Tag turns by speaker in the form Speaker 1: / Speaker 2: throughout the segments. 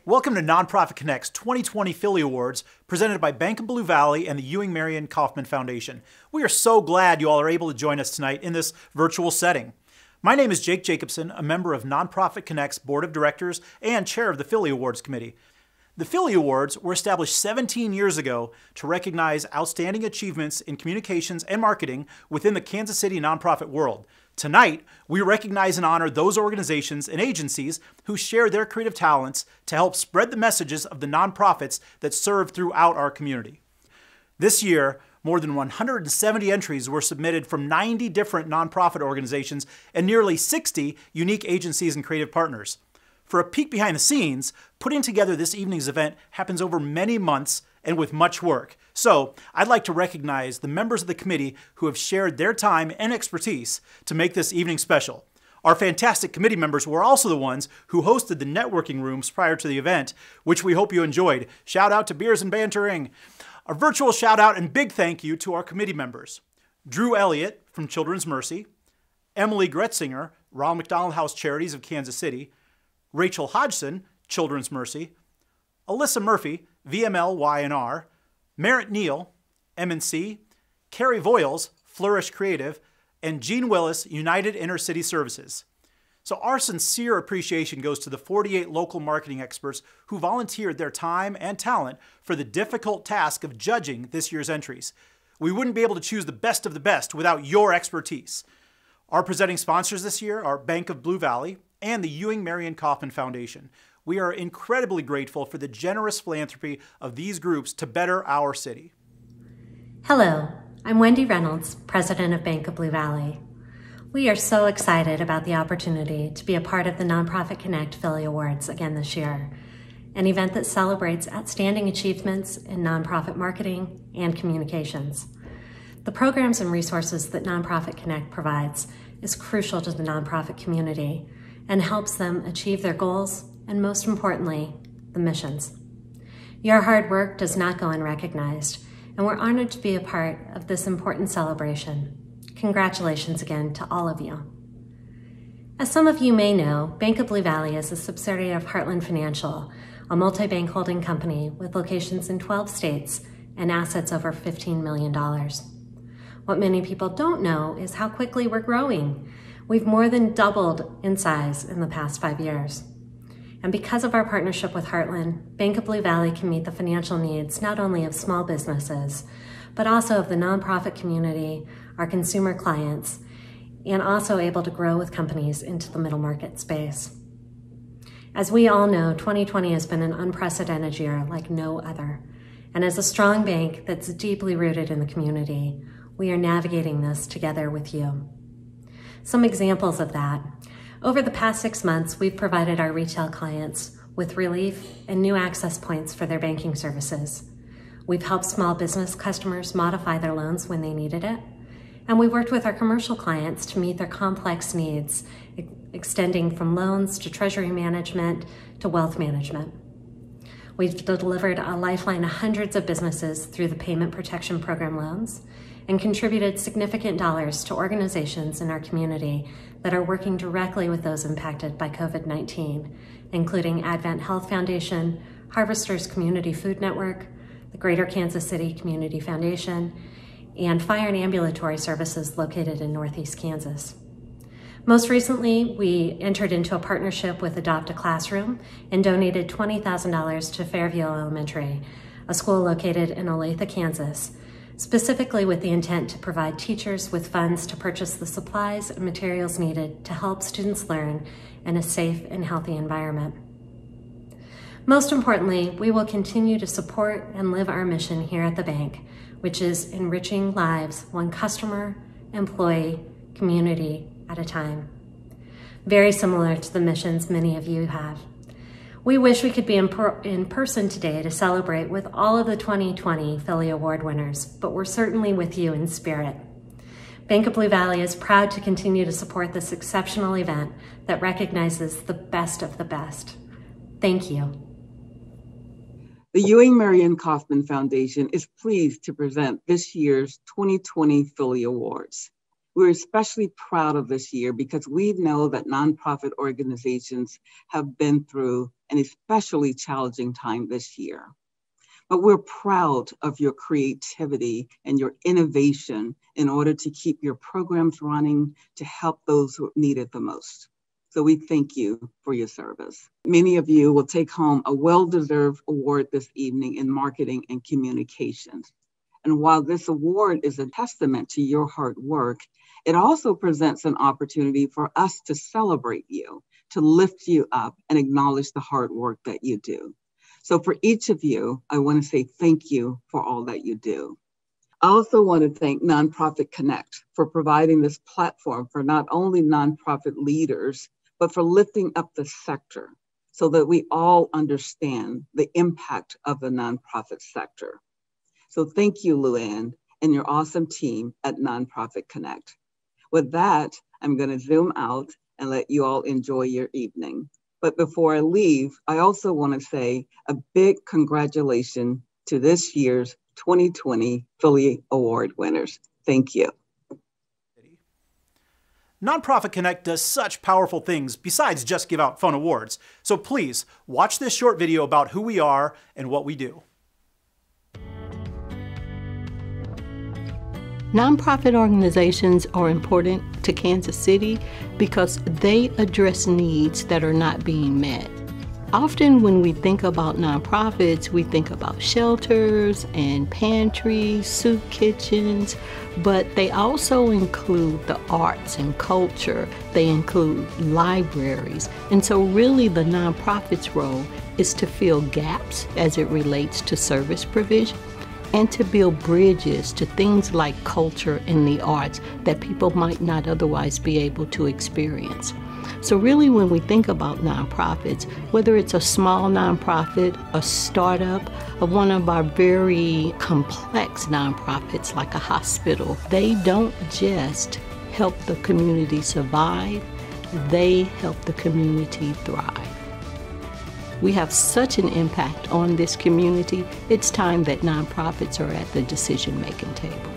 Speaker 1: Welcome to Nonprofit Connect's 2020 Philly Awards, presented by Bank of Blue Valley and the Ewing Marion Kauffman Foundation. We are so glad you all are able to join us tonight in this virtual setting. My name is Jake Jacobson, a member of Nonprofit Connect's Board of Directors and Chair of the Philly Awards Committee. The Philly Awards were established 17 years ago to recognize outstanding achievements in communications and marketing within the Kansas City nonprofit world. Tonight, we recognize and honor those organizations and agencies who share their creative talents to help spread the messages of the nonprofits that serve throughout our community. This year, more than 170 entries were submitted from 90 different nonprofit organizations and nearly 60 unique agencies and creative partners. For a peek behind the scenes, putting together this evening's event happens over many months and with much work. So I'd like to recognize the members of the committee who have shared their time and expertise to make this evening special. Our fantastic committee members were also the ones who hosted the networking rooms prior to the event, which we hope you enjoyed. Shout out to Beers and Bantering. A virtual shout out and big thank you to our committee members. Drew Elliott from Children's Mercy, Emily Gretzinger, Ronald McDonald House Charities of Kansas City, Rachel Hodgson, Children's Mercy, Alyssa Murphy, VML Y&R, Merritt Neal, Emceed, Carrie Voiles, Flourish Creative, and Gene Willis, United Intercity Services. So our sincere appreciation goes to the 48 local marketing experts who volunteered their time and talent for the difficult task of judging this year's entries. We wouldn't be able to choose the best of the best without your expertise. Our presenting sponsors this year are Bank of Blue Valley and the Ewing Marion Kauffman Foundation. We are incredibly grateful for the generous philanthropy of these groups to better our city.
Speaker 2: Hello, I'm Wendy Reynolds, President of Bank of Blue Valley. We are so excited about the opportunity to be a part of the Nonprofit Connect Philly Awards again this year, an event that celebrates outstanding achievements in nonprofit marketing and communications. The programs and resources that Nonprofit Connect provides is crucial to the nonprofit community and helps them achieve their goals and, most importantly, the missions. Your hard work does not go unrecognized, and we're honored to be a part of this important celebration. Congratulations again to all of you. As some of you may know, Bank of Blue Valley is a subsidiary of Heartland Financial, a multi-bank holding company with locations in 12 states and assets over $15 million. What many people don't know is how quickly we're growing. We've more than doubled in size in the past 5 years. And because of our partnership with Heartland, Bank of Blue Valley can meet the financial needs not only of small businesses, but also of the nonprofit community, our consumer clients, and also able to grow with companies into the middle market space. As we all know, 2020 has been an unprecedented year like no other. And as a strong bank that's deeply rooted in the community, we are navigating this together with you. Some examples of that. Over the past 6 months, we've provided our retail clients with relief and new access points for their banking services. We've helped small business customers modify their loans when they needed it. And we've worked with our commercial clients to meet their complex needs, extending from loans to treasury management to wealth management. We've delivered a lifeline to hundreds of businesses through the Payment Protection Program loans and contributed significant dollars to organizations in our community that are working directly with those impacted by COVID-19, including Advent Health Foundation, Harvesters Community Food Network, the Greater Kansas City Community Foundation, and Fire and Ambulatory Services located in Northeast Kansas. Most recently, we entered into a partnership with Adopt a Classroom and donated $20,000 to Fairview Elementary, a school located in Olathe, Kansas, specifically with the intent to provide teachers with funds to purchase the supplies and materials needed to help students learn in a safe and healthy environment. Most importantly, we will continue to support and live our mission here at the bank, which is enriching lives one customer, employee, community at a time. Very similar to the missions many of you have. We wish we could be in person today to celebrate with all of the 2020 Philly Award winners, but we're certainly with you in spirit. Bank of Blue Valley is proud to continue to support this exceptional event that recognizes the best of the best. Thank you.
Speaker 3: The Ewing Marion Kauffman Foundation is pleased to present this year's 2020 Philly Awards. We're especially proud of this year because we know that nonprofit organizations have been through an especially challenging time this year. But we're proud of your creativity and your innovation in order to keep your programs running to help those who need it the most. So we thank you for your service. Many of you will take home a well-deserved award this evening in marketing and communications. And while this award is a testament to your hard work, it also presents an opportunity for us to celebrate you, to lift you up and acknowledge the hard work that you do. So for each of you, I want to say thank you for all that you do. I also want to thank Nonprofit Connect for providing this platform for not only nonprofit leaders, but for lifting up the sector so that we all understand the impact of the nonprofit sector. So thank you, Luann, and your awesome team at Nonprofit Connect. With that, I'm going to zoom out and let you all enjoy your evening. But before I leave, I also want to say a big congratulations to this year's 2020 Philly Award winners. Thank you.
Speaker 1: Nonprofit Connect does such powerful things besides just give out fun awards. So please watch this short video about who we are and what we do.
Speaker 4: Nonprofit organizations are important to Kansas City because they address needs that are not being met. Often when we think about nonprofits, we think about shelters and pantries, soup kitchens, but they also include the arts and culture. They include libraries. And so really the nonprofit's role is to fill gaps as it relates to service provision and to build bridges to things like culture and the arts that people might not otherwise be able to experience. So really when we think about nonprofits, whether it's a small nonprofit, a startup, or one of our very complex nonprofits like a hospital, they don't just help the community survive, they help the community thrive. We have such an impact on this community, it's time that nonprofits are at the decision-making table.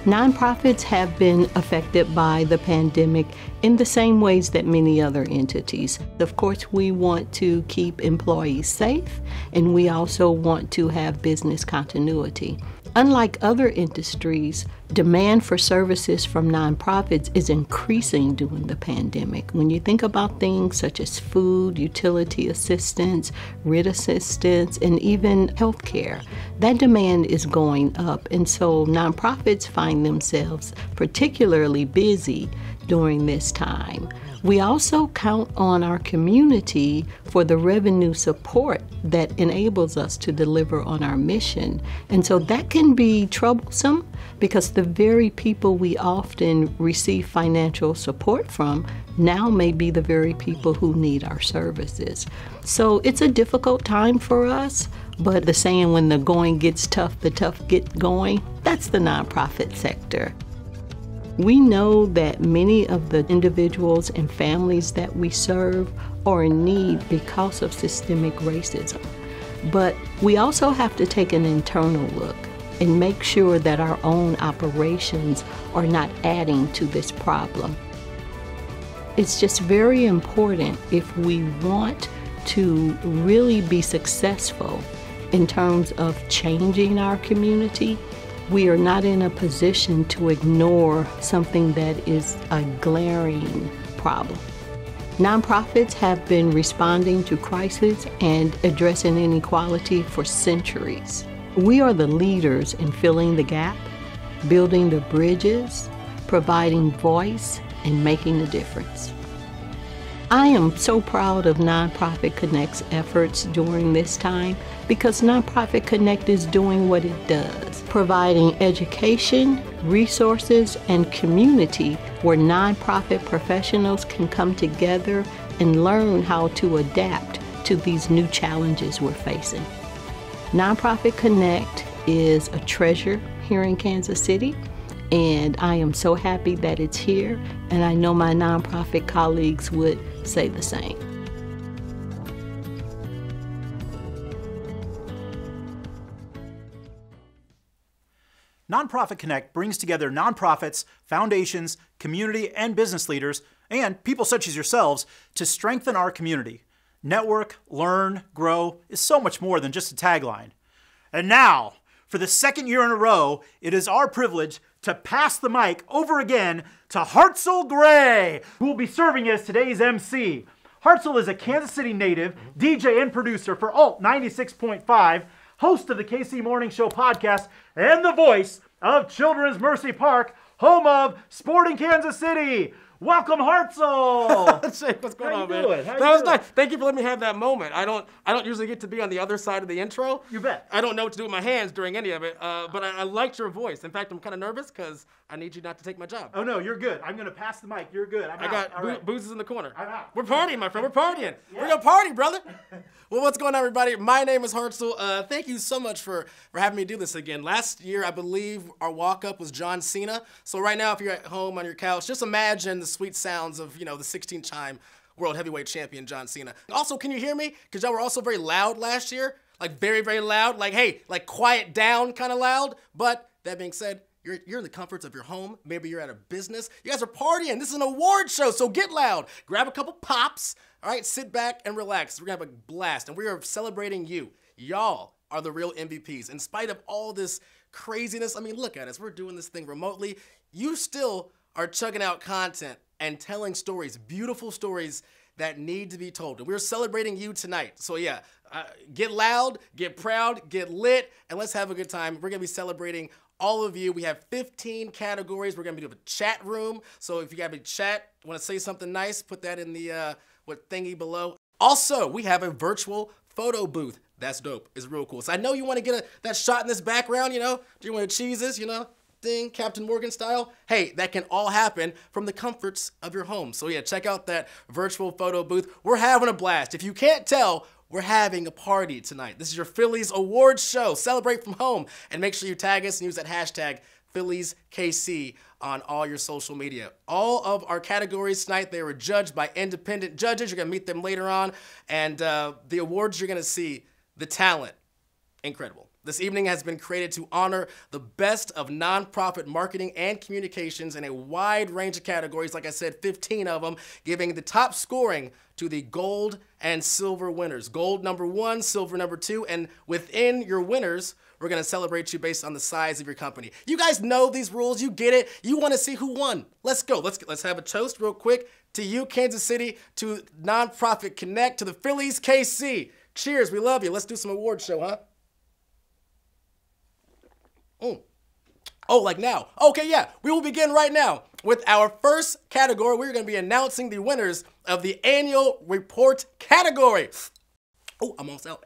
Speaker 4: Nonprofits have been affected by the pandemic in the same ways that many other entities. Of course, we want to keep employees safe, and we also want to have business continuity. Unlike other industries, demand for services from nonprofits is increasing during the pandemic. When you think about things such as food, utility assistance, rent assistance, and even healthcare, that demand is going up. And so nonprofits find themselves particularly busy during this time. We also count on our community for the revenue support that enables us to deliver on our mission. And so that can be troublesome because the very people we often receive financial support from now may be the very people who need our services. So it's a difficult time for us, but the saying, when the going gets tough, the tough get going, that's the nonprofit sector. We know that many of the individuals and families that we serve are in need because of systemic racism. But we also have to take an internal look and make sure that our own operations are not adding to this problem. It's just very important if we want to really be successful in terms of changing our community. We are not in a position to ignore something that is a glaring problem. Nonprofits have been responding to crisis and addressing inequality for centuries. We are the leaders in filling the gap, building the bridges, providing voice, and making a difference. I am so proud of Nonprofit Connect's efforts during this time because Nonprofit Connect is doing what it does, providing education, resources, and community where nonprofit professionals can come together and learn how to adapt to these new challenges we're facing. Nonprofit Connect is a treasure here in Kansas City, and I am so happy that it's here, and I know my nonprofit colleagues would say the same.
Speaker 1: Nonprofit Connect brings together nonprofits, foundations, community and business leaders, and people such as yourselves to strengthen our community. Network, learn, grow is so much more than just a tagline. And now, for the second year in a row, it is our privilege to pass the mic over again to Hartzell Gray, who will be serving as today's MC. Hartzell is a Kansas City native, DJ and producer for Alt 96.5, host of the KC Morning Show podcast, and the voice of Children's Mercy Park, home of Sporting Kansas City. Welcome, Hartzell.
Speaker 5: What's going on, man?
Speaker 1: That
Speaker 5: was nice. Thank you for letting me have that moment. I don't usually get to be on the other side of the intro.
Speaker 1: You bet.
Speaker 5: I don't know what to do with my hands during any of it, but I liked your voice. In fact, I'm kind of nervous because I need you not to take my job.
Speaker 1: Oh, no, you're good. I'm going to pass the mic. You're good.
Speaker 5: I got boozes in the corner.
Speaker 1: I'm out.
Speaker 5: We're partying, my friend. We're partying.
Speaker 1: Yeah.
Speaker 5: We're going to party, brother. Well, what's going on, everybody? My name is Hartzell. Thank you so much for having me do this again. Last year, I believe our walk-up was John Cena. So right now, if you're at home on your couch, just imagine the sweet sounds of, the 16-time world heavyweight champion John Cena. Also, can you hear me? Because y'all were also very loud last year. Like, very, very loud. Like, hey, like, quiet down kind of loud. But that being said, you're in the comforts of your home. Maybe you're at a business. You guys are partying. This is an award show, so get loud. Grab a couple pops. All right, sit back and relax. We're going to have a blast, and we are celebrating you. Y'all are the real MVPs. In spite of all this craziness, I mean, look at us. We're doing this thing remotely. You still are chugging out content and telling stories, beautiful stories that need to be told. And we're celebrating you tonight. So yeah, get loud, get proud, get lit, and let's have a good time. We're going to be celebrating all of you. We have 15 categories. We're going to be doing a chat room. So if you got a chat, want to say something nice, put that in the thingy below. Also, we have a virtual photo booth. That's dope. It's real cool. So I know you want to get that shot in this background, Do you want to cheese this, thing, Captain Morgan style? Hey, that can all happen from the comforts of your home. So yeah, check out that virtual photo booth. We're having a blast. If you can't tell, we're having a party tonight. This is your Phillies Awards show. Celebrate from home. And make sure you tag us and use that hashtag PhilliesKC on all your social media. All of our categories tonight, they were judged by independent judges. You're going to meet them later on. And the awards you're going to see, the talent, incredible. This evening has been created to honor the best of nonprofit marketing and communications in a wide range of categories. Like I said, 15 of them, giving the top scoring to the gold and silver winners. Gold #1, silver #2, and within your winners, we're going to celebrate you based on the size of your company. You guys know these rules. You get it. You want to see who won. Let's go. Let's have a toast real quick to you, Kansas City, to Nonprofit Connect, to the Phillies KC. Cheers. We love you. Let's do some award show, huh? Oh, like now. Okay, yeah. We will begin right now with our first category. We're going to be announcing the winners of the annual report category. Oh, I'm almost out.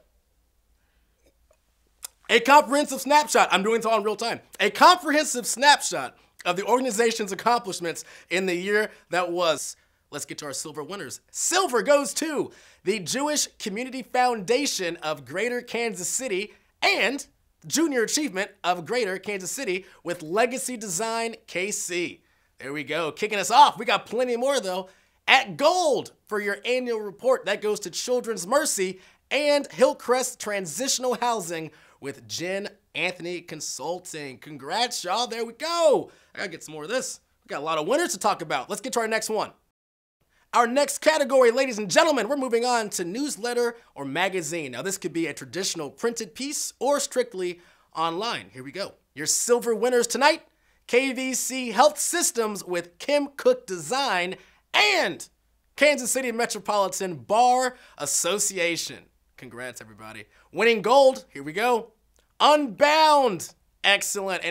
Speaker 5: A comprehensive snapshot. I'm doing this all in real time. A comprehensive snapshot of the organization's accomplishments in the year that was. Let's get to our silver winners. Silver goes to the Jewish Community Foundation of Greater Kansas City and Junior Achievement of Greater Kansas City with Legacy Design KC. There we go. Kicking us off. We got plenty more, though. At gold for your annual report, that goes to Children's Mercy and Hillcrest Transitional Housing with Jen Anthony Consulting. Congrats, y'all. There we go. I gotta get some more of this. We got a lot of winners to talk about. Let's get to our next one. Our next category, ladies and gentlemen, we're moving on to newsletter or magazine. Now, this could be a traditional printed piece or strictly online. Here we go. Your silver winners tonight, KVC Health Systems with Kim Cook Design and Kansas City Metropolitan Bar Association. Congrats, everybody. Winning gold, here we go. Unbound, excellent.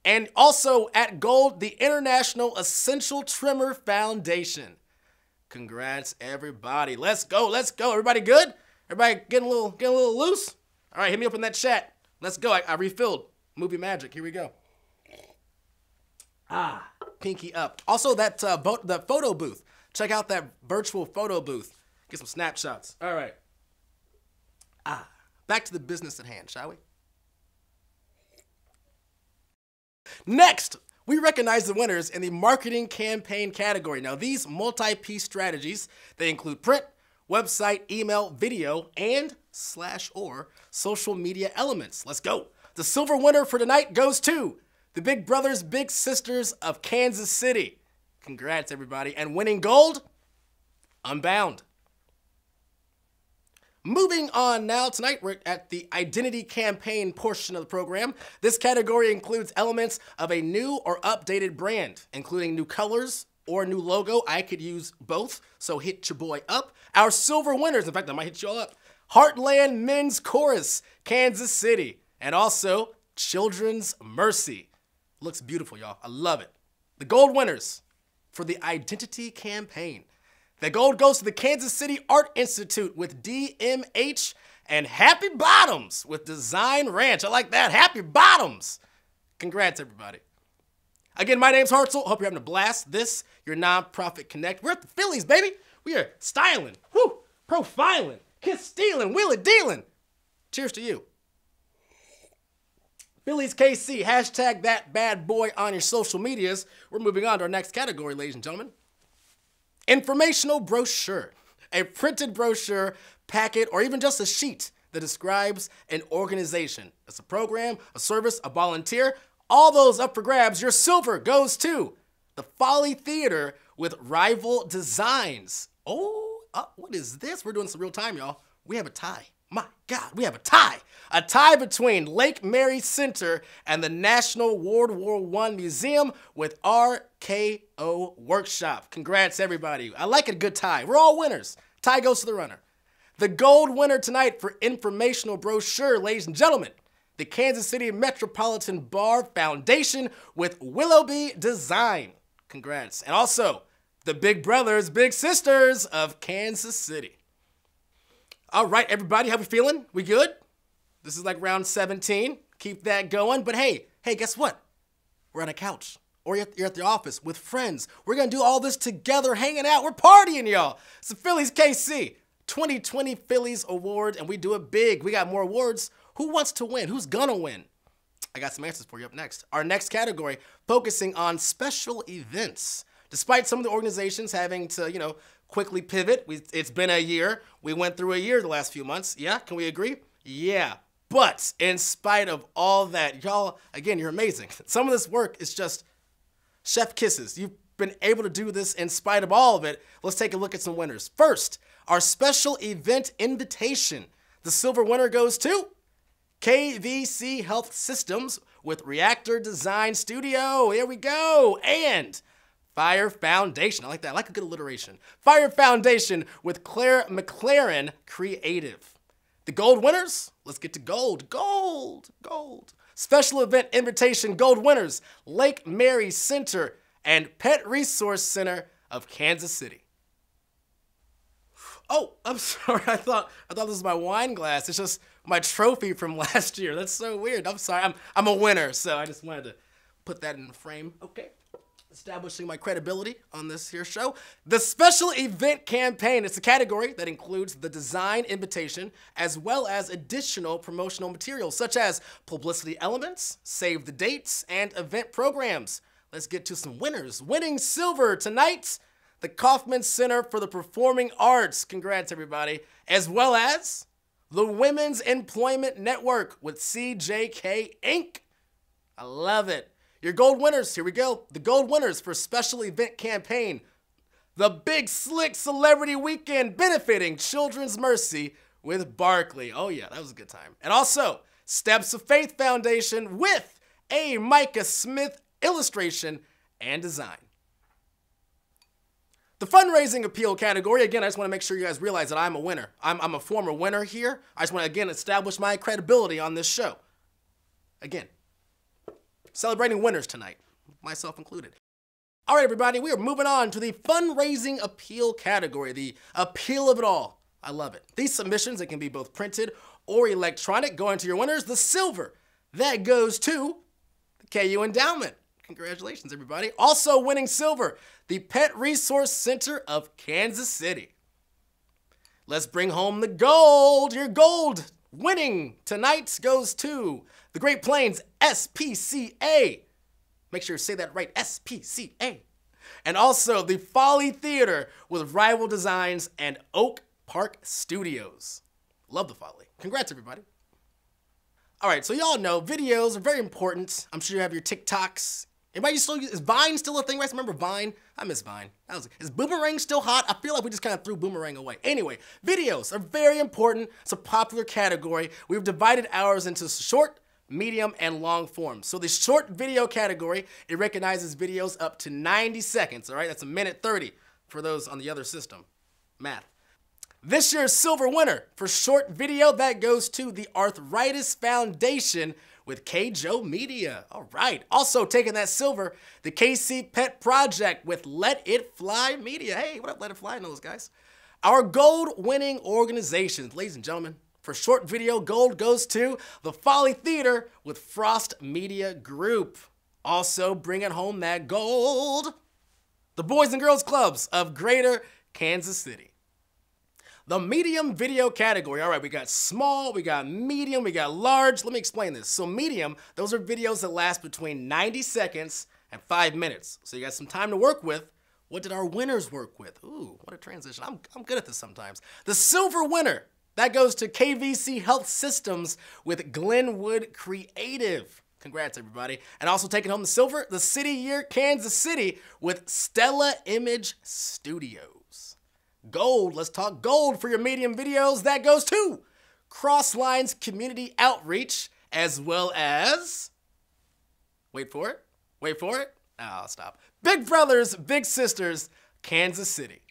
Speaker 5: And also at gold, the International Essential Trimmer Foundation. Congrats, everybody. Let's go. Let's go. Everybody good? Everybody getting a little loose? All right, hit me up in that chat. Let's go. I refilled. Movie magic. Here we go. Pinky up. Also, that the photo booth. Check out that virtual photo booth. Get some snapshots. All right. Back to the business at hand, shall we? Next, we recognize the winners in the marketing campaign category. Now, these multi-piece strategies, they include print, website, email, video, and /or social media elements. Let's go. The silver winner for tonight goes to the big brothers, big sisters of Kansas City. Congrats, everybody. And winning gold, Unbound. Moving on now, tonight we're at the identity campaign portion of the program. This category includes elements of a new or updated brand, including new colors or a new logo. I could use both, so hit your boy up. Our silver winners, in fact, I might hit you all up. Heartland Men's Chorus, Kansas City, and also Children's Mercy. Looks beautiful, y'all. I love it. The gold winners for the identity campaign. The gold goes to the Kansas City Art Institute with DMH and Happy Bottoms with Design Ranch. I like that. Happy Bottoms. Congrats, everybody. Again, my name's Hartzell. Hope you're having a blast. This, your Nonprofit Connect. We're at the Phillies, baby. We are styling, profiling, kiss stealing, wheeling dealing. Cheers to you. Phillies KC, hashtag that bad boy on your social medias. We're moving on to our next category, ladies and gentlemen. Informational brochure, a printed brochure, packet, or even just a sheet that describes an organization. It's a program, a service, a volunteer, all those up for grabs. Your silver goes to the Folly Theater with Rival Designs. Oh, what is this? We're doing some real time, y'all. We have a tie. My God, we have a tie. A tie between Lake Mary Center and the National World War I Museum with RKO Workshop. Congrats, everybody. I like a good tie. We're all winners. Tie goes to the runner. The gold winner tonight for informational brochure, ladies and gentlemen, the Kansas City Metropolitan Bar Foundation with Willoughby Design. Congrats. And also, the big brothers, big sisters of Kansas City. All right, everybody, how we feeling? We good? This is like round 17. Keep that going. But hey, guess what? We're on a couch or you're at the office with friends. We're going to do all this together, hanging out. We're partying, y'all. It's the Phillies KC 2020 Phillies Award, and we do it big. We got more awards. Who wants to win? Who's going to win? I got some answers for you up next. Our next category, focusing on special events. Despite some of the organizations having to, quickly pivot, it's been a year. We went through a year the last few months. Yeah, can we agree? Yeah. But in spite of all that, y'all, again, you're amazing. Some of this work is just chef kisses. You've been able to do this in spite of all of it. Let's take a look at some winners. First, our special event invitation. The silver winner goes to KVC Health Systems with Reactor Design Studio. Here we go. And Fire Foundation. I like that. I like a good alliteration. Fire Foundation with Claire McLaren Creative. The gold winners, let's get to gold. Gold. Special event invitation gold winners, Lake Mary Center and Pet Resource Center of Kansas City. Oh, I'm sorry. I thought this was my wine glass. It's just my trophy from last year. That's so weird. I'm sorry. I'm a winner, so I just wanted to put that in the frame. Okay. Establishing my credibility on this here show. The special event campaign is a category that includes the design invitation as well as additional promotional materials such as publicity elements, save the dates, and event programs. Let's get to some winners. Winning silver tonight, the Kauffman Center for the Performing Arts. Congrats, everybody. As well as the Women's Employment Network with CJK Inc. I love it. Your gold winners, here we go. The gold winners for special event campaign. The Big Slick Celebrity Weekend benefiting Children's Mercy with Barkley. Oh yeah, that was a good time. And also, Steps of Faith Foundation with a Micah Smith illustration and design. The Fundraising Appeal category, again, I just want to make sure you guys realize that I'm a winner. I'm a former winner here. I just want to, again, establish my credibility on this show. Again, celebrating winners tonight, myself included. All right, everybody, we are moving on to the Fundraising Appeal category, the appeal of it all. I love it. These submissions, that can be both printed or electronic, going to your winners. The silver, that goes to the KU Endowment. Congratulations, everybody. Also winning silver, the Pet Resource Center of Kansas City. Let's bring home the gold. Your gold winning tonight goes to the Great Plains SPCA. Make sure you say that right, SPCA. And also the Folly Theater with Rival Designs and Oak Park Studios. Love the Folly. Congrats, everybody. All right, so y'all know videos are very important. I'm sure you have your TikToks. Anybody still use, is Vine still a thing? Right? Remember Vine? I miss Vine. Is Boomerang still hot? I feel like we just kind of threw Boomerang away. Anyway, videos are very important. It's a popular category. We've divided ours into short, medium, and long form. So the short video category, it recognizes videos up to 90 seconds, all right? That's a minute 30 for those on the other system. Math. This year's silver winner for short video, that goes to the Arthritis Foundation with KJO Media. All right. Also taking that silver, the KC Pet Project with Let It Fly Media. Hey, what up, Let It Fly? I know those guys. Our gold winning organizations, ladies and gentlemen, for short video, gold goes to the Folly Theater with Frost Media Group. Also bringing home that gold, the Boys and Girls Clubs of Greater Kansas City. The medium video category. All right, we got small, we got medium, we got large. Let me explain this. So medium, those are videos that last between 90 seconds and 5 minutes. So you got some time to work with. What did our winners work with? Ooh, what a transition. I'm good at this sometimes. The silver winner, that goes to KVC Health Systems with Glenwood Creative. Congrats, everybody. And also taking home the silver, the City Year Kansas City with Stella Image Studios. Gold, let's talk gold for your medium videos. That goes to Crosslines Community Outreach, as well as, wait for it, oh, stop. Big Brothers, Big Sisters, Kansas City.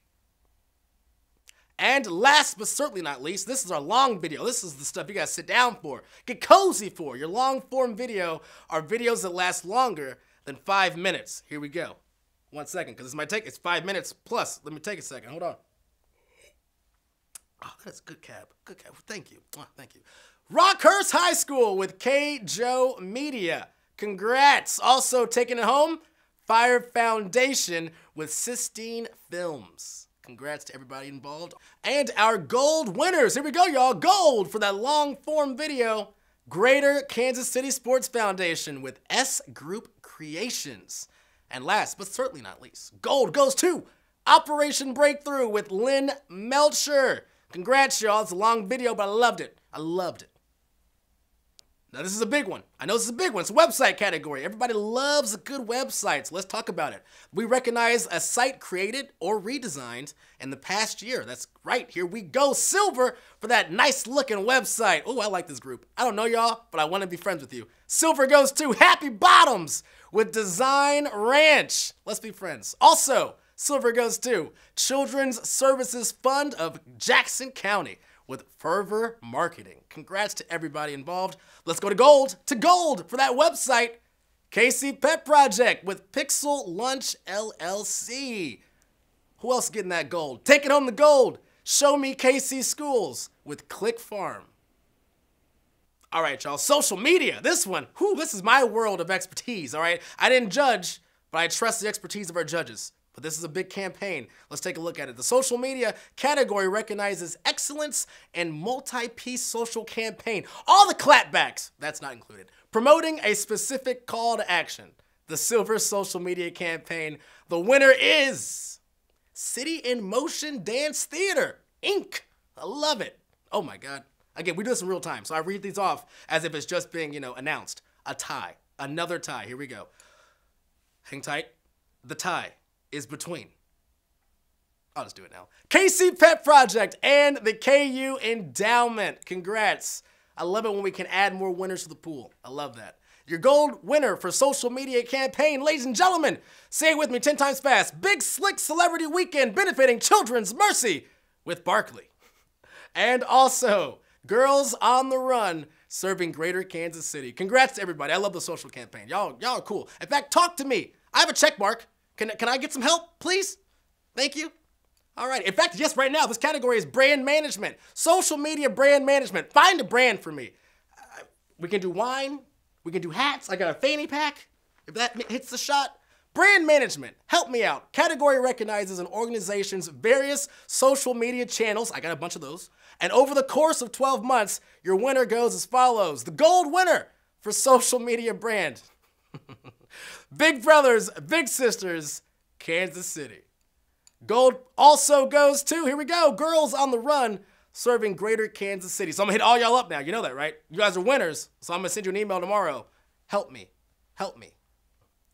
Speaker 5: And last but certainly not least, this is our long video. This is the stuff you guys sit down for, get cozy for. Your long form video are videos that last longer than 5 minutes. Here we go. 1 second, because this might take, it's 5 minutes plus. Let me take a second, hold on. Oh, that's good cab. Good cab. Thank you. Oh, thank you. Rockhurst High School with KJO Media. Congrats. Also taking it home, Fire Foundation with Sistine Films. Congrats to everybody involved. And our gold winners. Here we go, y'all. Gold for that long form video. Greater Kansas City Sports Foundation with S Group Creations. And last but certainly not least, gold goes to Operation Breakthrough with Lynn Melcher. Congrats, y'all. It's a long video, but I loved it. I loved it. Now, this is a big one. I know this is a big one. It's a website category. Everybody loves a good website, so let's talk about it. We recognize a site created or redesigned in the past year. That's right. Here we go. Silver for that nice-looking website. Oh, I like this group. I don't know y'all, but I want to be friends with you. Silver goes to Happy Bottoms with Design Ranch. Let's be friends. Also, silver goes to Children's Services Fund of Jackson County with Fervor Marketing. Congrats to everybody involved. Let's go to gold for that website. KC Pet Project with Pixel Lunch LLC. Who else getting that gold? Taking home the gold. Show Me KC Schools with Click Farm. All right, y'all, social media. This one, this is my world of expertise, all right? I didn't judge, but I trust the expertise of our judges. But this is a big campaign. Let's take a look at it. The social media category recognizes excellence and multi-piece social campaign. All the clapbacks, that's not included. Promoting a specific call to action. The silver social media campaign. The winner is City in Motion Dance Theater, Inc. I love it. Oh my God. Again, we do this in real time, so I read these off as if it's just being, announced. A tie. Another tie. Here we go. Hang tight. The tie is between, I'll just do it now, KC Pet Project and the KU Endowment. Congrats. I love it when we can add more winners to the pool. I love that. Your gold winner for social media campaign, ladies and gentlemen, say it with me 10 times fast. Big Slick Celebrity Weekend benefiting Children's Mercy with Barkley. And also, Girls on the Run serving Greater Kansas City. Congrats to everybody. I love the social campaign. Y'all are cool. In fact, talk to me. I have a check mark. Can I get some help, please? Thank you. All right. In fact, yes, right now, this category is brand management. Social media brand management. Find a brand for me. We can do wine. We can do hats. I got a fanny pack, if that hits the shot. Brand management. Help me out. Category recognizes an organization's various social media channels. I got a bunch of those. And over the course of 12 months, your winner goes as follows. The gold winner for social media brand. Big Brothers, Big Sisters, Kansas City. Gold also goes to, here we go, Girls on the Run, serving greater Kansas City. So I'm going to hit all y'all up now. You know that, right? You guys are winners, so I'm going to send you an email tomorrow. Help me. Help me.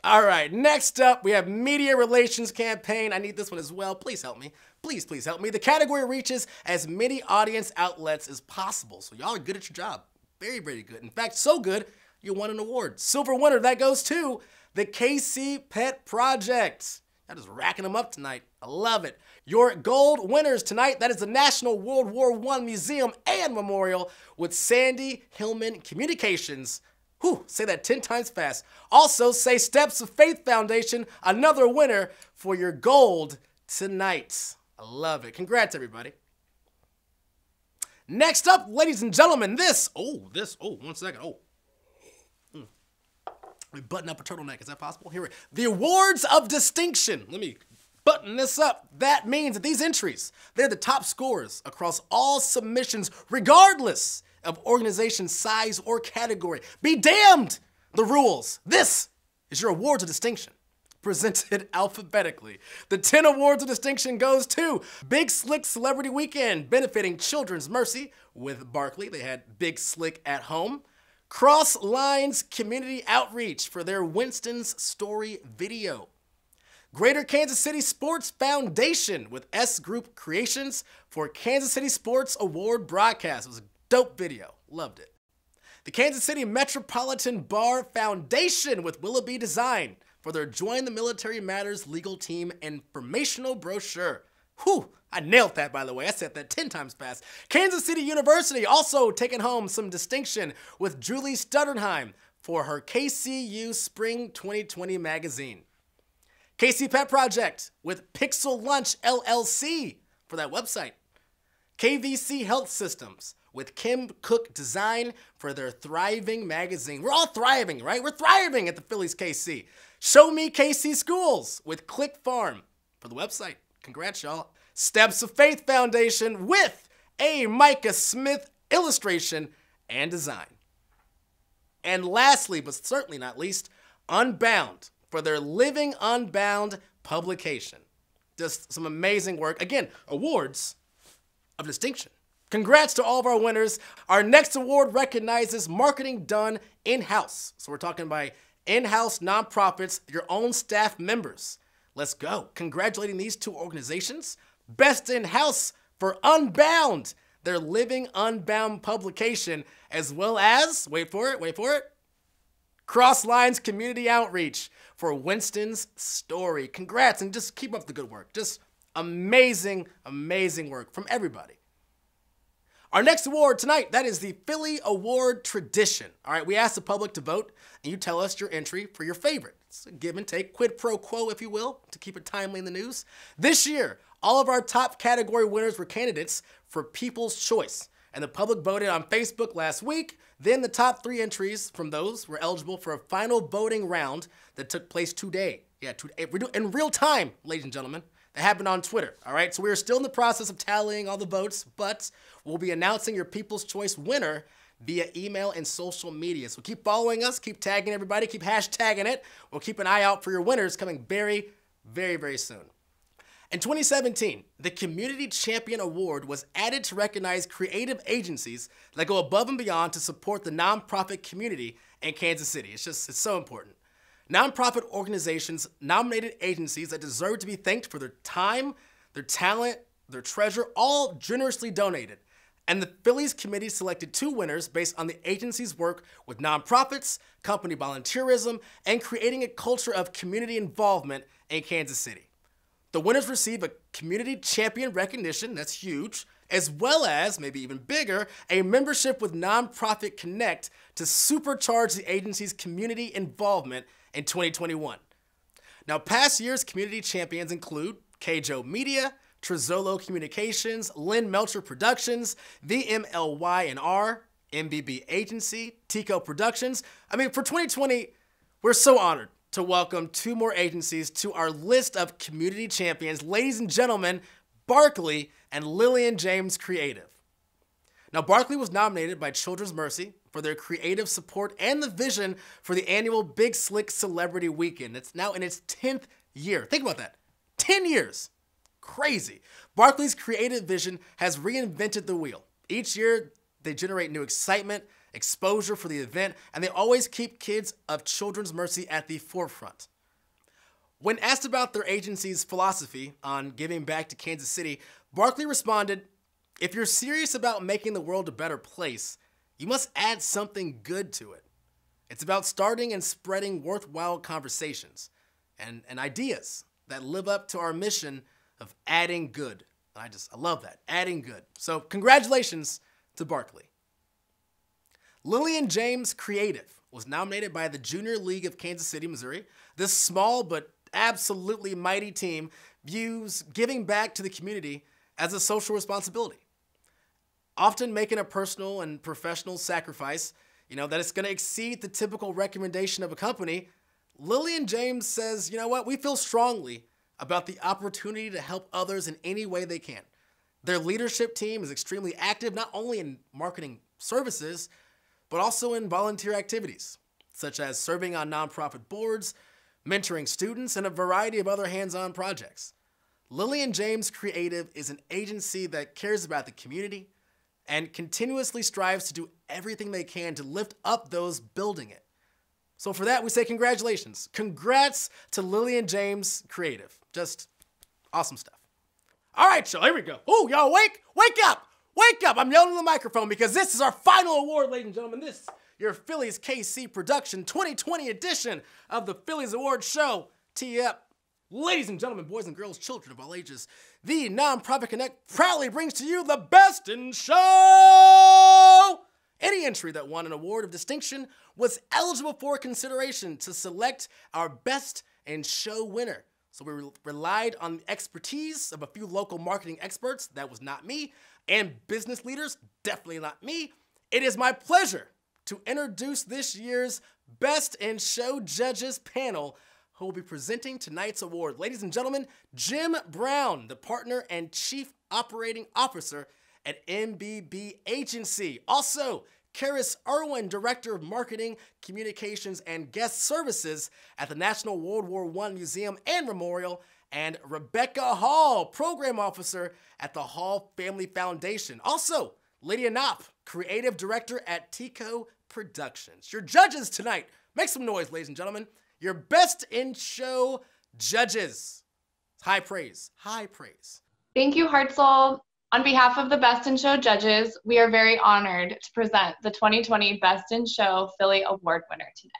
Speaker 5: All right, next up, we have Media Relations Campaign. I need this one as well. Please help me. Please help me. The category reaches as many audience outlets as possible. So y'all are good at your job. Very, very good. In fact, so good, you won an award. Silver winner, that goes to the KC Pet Project. That is racking them up tonight. I love it. Your gold winners tonight, that is the National World War I Museum and Memorial with Sandy Hillman Communications. Whew, say that 10 times fast. Also, say Steps of Faith Foundation, another winner for your gold tonight. I love it. Congrats, everybody. Next up, ladies and gentlemen, one second. Let me button up a turtleneck. Is that possible? Here, the Awards of Distinction. Let me button this up. That means that these entries, they're the top scorers across all submissions, regardless of organization size or category. Be damned the rules. This is your Awards of Distinction, presented alphabetically. The 10 Awards of Distinction goes to Big Slick Celebrity Weekend, benefiting Children's Mercy with Barkley. They had Big Slick at home. Cross Lines Community Outreach for their Winston's Story video. Greater Kansas City Sports Foundation with S Group Creations for Kansas City Sports Award broadcast. It was a dope video. Loved it. The Kansas City Metropolitan Bar Foundation with Willoughby Design for their Join the Military Matters legal team informational brochure. Whew, I nailed that, by the way. I said that 10 times fast. Kansas City University also taking home some distinction with Julie Stutterheim for her KCU Spring 2020 magazine. KC Pet Project with Pixel Lunch LLC for that website. KVC Health Systems with Kim Cook Design for their Thriving magazine. We're all thriving, right? We're thriving at the Phillies KC. Show Me KC Schools with Click Farm for the website. Congrats, y'all. Steps of Faith Foundation with a Micah Smith illustration and design. And lastly, but certainly not least, Unbound for their Living Unbound publication. Just some amazing work. Again, awards of distinction. Congrats to all of our winners. Our next award recognizes marketing done in-house. So we're talking by in-house nonprofits, your own staff members. Let's go. Congratulating these two organizations. Best in-house for Unbound, their Living Unbound publication, as well as, wait for it, Cross Lines Community Outreach for Winston's Story. Congrats, and just keep up the good work. Just amazing, amazing work from everybody. Our next award tonight, that is the Philly Award Tradition. All right, we asked the public to vote, and you tell us your entry for your favorite. It's a give and take, quid pro quo, if you will, to keep it timely in the news. This year, all of our top category winners were candidates for People's Choice, and the public voted on Facebook last week. Then the top 3 entries from those were eligible for a final voting round that took place today. Yeah, in real time, ladies and gentlemen. That happened on Twitter, all right? So we are still in the process of tallying all the votes, but we'll be announcing your People's Choice winner via email and social media. So keep following us, keep tagging everybody, keep hashtagging it. We'll keep an eye out for your winners coming very, very, very soon. In 2017, the Community Champion Award was added to recognize creative agencies that go above and beyond to support the nonprofit community in Kansas City. It's so important. Nonprofit organizations nominated agencies that deserve to be thanked for their time, their talent, their treasure, all generously donated. And the Phillies committee selected 2 winners based on the agency's work with nonprofits, company volunteerism, and creating a culture of community involvement in Kansas City. The winners receive a Community Champion recognition, that's huge, as well as, maybe even bigger, a membership with Nonprofit Connect to supercharge the agency's community involvement in 2021. Now, past year's community champions include KJO Media, Trezzolo Communications, Lynn Melcher Productions, VMLY&R, MBB Agency, Tico Productions. I mean, for 2020, we're so honored to welcome 2 more agencies to our list of community champions. Ladies and gentlemen, Barkley and Lillian James Creative. Now, Barkley was nominated by Children's Mercy for their creative support and the vision for the annual Big Slick Celebrity Weekend. It's now in its 10th year. Think about that. 10 years. crazy. Barkley's creative vision has reinvented the wheel. Each year, they generate new excitement, exposure for the event, and they always keep kids of Children's Mercy at the forefront. When asked about their agency's philosophy on giving back to Kansas City, Barkley responded, "If you're serious about making the world a better place, you must add something good to it. It's about starting and spreading worthwhile conversations and ideas that live up to our mission of adding good." I love that, adding good. So congratulations to Barkley. Lillian James Creative was nominated by the Junior League of Kansas City, Missouri. This small but absolutely mighty team views giving back to the community as a social responsibility, often making a personal and professional sacrifice, that it's going to exceed the typical recommendation of a company. Lillian James says, you know what, we feel strongly about the opportunity to help others in any way they can. Their leadership team is extremely active, not only in marketing services, but also in volunteer activities, such as serving on nonprofit boards, mentoring students, and a variety of other hands-on projects. Lillian James Creative is an agency that cares about the community and continuously strives to do everything they can to lift up those building it. So for that, we say congratulations. Congrats to Lillian James Creative. Just awesome stuff. All right, y'all, here we go. Ooh, y'all wake up. Wake up. I'm yelling in the microphone because this is our final award, ladies and gentlemen. This, your Phillies KC production 2020 edition of the Phillies Award Show. Tee up. Ladies and gentlemen, boys and girls, children of all ages, the Nonprofit Connect proudly brings to you the Best in Show! Any entry that won an award of distinction was eligible for consideration to select our Best in Show winner. So we relied on the expertise of a few local marketing experts, that was not me, and business leaders, definitely not me. It is my pleasure to introduce this year's Best in Show judges panel who will be presenting tonight's award. Ladies and gentlemen, Jim Brown, the partner and chief operating officer at MBB Agency. Also, Karis Irwin, Director of Marketing, Communications, and Guest Services at the National World War I Museum and Memorial, and Rebecca Hall, Program Officer at the Hall Family Foundation. Also, Lydia Knopp, Creative Director at Tico Productions. Your judges tonight, make some noise, ladies and gentlemen. Your Best in Show judges. High praise, high praise.
Speaker 6: Thank you, Hartzell. On behalf of the Best in Show judges, we are very honored to present the 2020 Best in Show Philly Award winner today.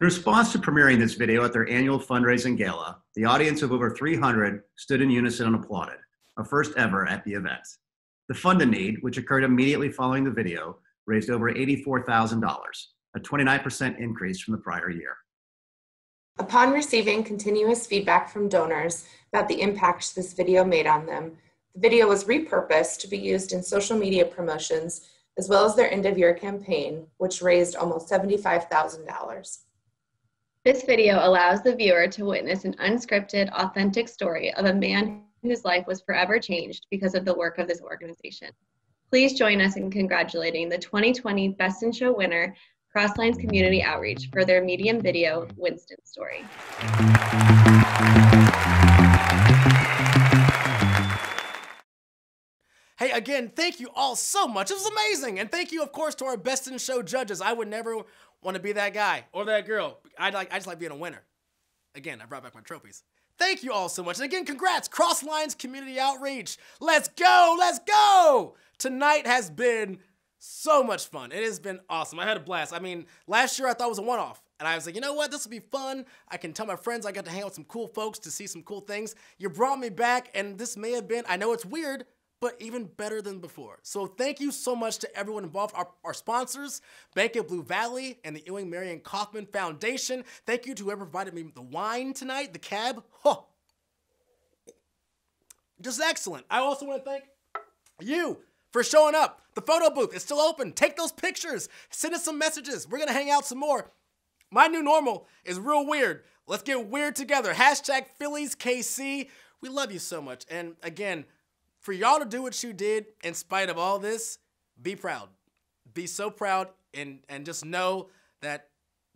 Speaker 7: In response to premiering this video at their annual fundraising gala, the audience of over 300 stood in unison and applauded, a first ever at the event. The Fund a Need, which occurred immediately following the video, raised over $84,000, a 29% increase from the prior year.
Speaker 8: Upon receiving continuous feedback from donors about the impact this video made on them, the video was repurposed to be used in social media promotions as well as their end-of-year campaign, which raised almost $75,000.
Speaker 9: This video allows the viewer to witness an unscripted, authentic story of a man whose life was forever changed because of the work of this organization. Please join us in congratulating the 2020 Best in Show winner, Crosslines Community Outreach, for their medium video, Winston Story.
Speaker 5: Hey, again, thank you all so much. It was amazing. And thank you, of course, to our Best in Show judges. I would never want to be that guy or that girl. I just like being a winner. Again, I brought back my trophies. Thank you all so much. And again, congrats, Crosslines Community Outreach. Let's go, let's go. Tonight has been so much fun. It has been awesome. I had a blast. I mean, last year I thought it was a one-off. And I was like, you know what? This will be fun. I can tell my friends I got to hang out with some cool folks to see some cool things. You brought me back, and this may have been, I know it's weird, but even better than before. So thank you so much to everyone involved, our sponsors, Bank of Blue Valley and the Ewing Marion Kaufman Foundation. Thank you to whoever provided me the wine tonight, the cab. Huh. Just excellent. I also want to thank you for showing up. The photo booth is still open. Take those pictures. Send us some messages. We're going to hang out some more. My new normal is real weird. Let's get weird together. Hashtag PhilliesKC. We love you so much. And again, for y'all to do what you did in spite of all this, be proud. Be so proud and just know that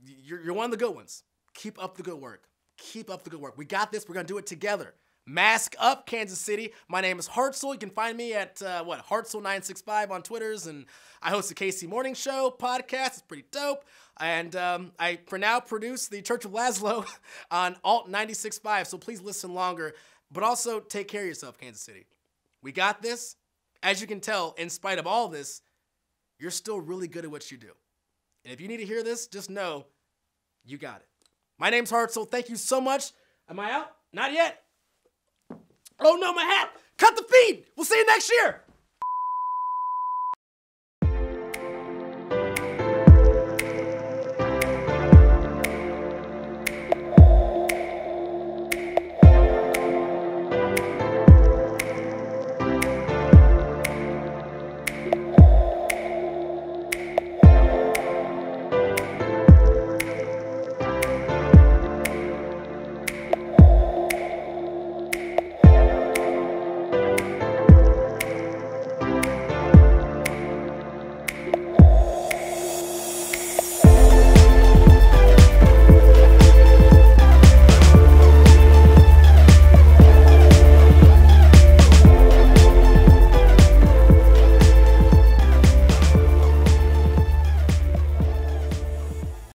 Speaker 5: you're one of the good ones. Keep up the good work. Keep up the good work. We got this. We're going to do it together. Mask Up Kansas City. My name is Hartzell. You can find me at, Hartzell965 on Twitters, and I host the KC Morning Show podcast. It's pretty dope. And I, for now, produce the Church of Laszlo on Alt 96.5, so please listen longer. But also, take care of yourself, Kansas City. We got this. As you can tell, in spite of all this, you're still really good at what you do. And if you need to hear this, just know you got it. My name's Hartzell. Thank you so much. Am I out? Not yet. Oh no, my hat. Cut the feed. We'll see you next year.